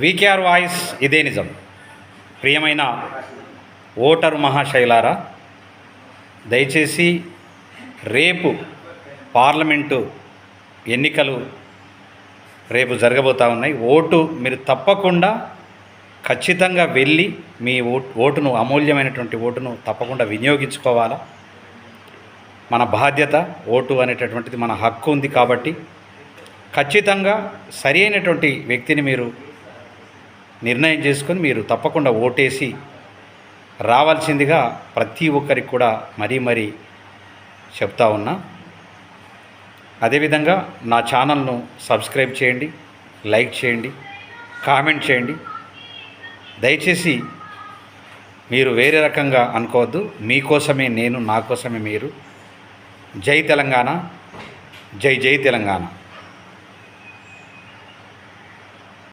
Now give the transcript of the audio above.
VKR voice ఇదే నిజం. ప్రియమైన ఓటరు మహాశైలారా, దయచేసి రేపు పార్లమెంటు ఎన్నికలు రేపు జరగబోతూ ఉన్నాయి. ఓటు మీరు తప్పకుండా ఖచ్చితంగా వెళ్ళి మీ ఓటును అమూల్యమైనటువంటి ఓటును తప్పకుండా వినియోగించుకోవాలా. మన బాధ్యత. ఓటు అనేటటువంటిది మన హక్కు ఉంది కాబట్టి ఖచ్చితంగా సరి అయినటువంటి వ్యక్తిని మీరు నిర్ణయం చేసుకొని మీరు తప్పకుండా ఓటేసి రావాల్సిందిగా ప్రతి ఒక్కరికి కూడా మరీ చెప్తా ఉన్నా. అదేవిధంగా నా ఛానల్ను సబ్స్క్రైబ్ చేయండి, లైక్ చేయండి, కామెంట్ చేయండి. దయచేసి మీరు వేరే రకంగా అనుకోవద్దు. మీకోసమే నేను, నా కోసమే మీరు. జై తెలంగాణ, జై జై తెలంగాణ.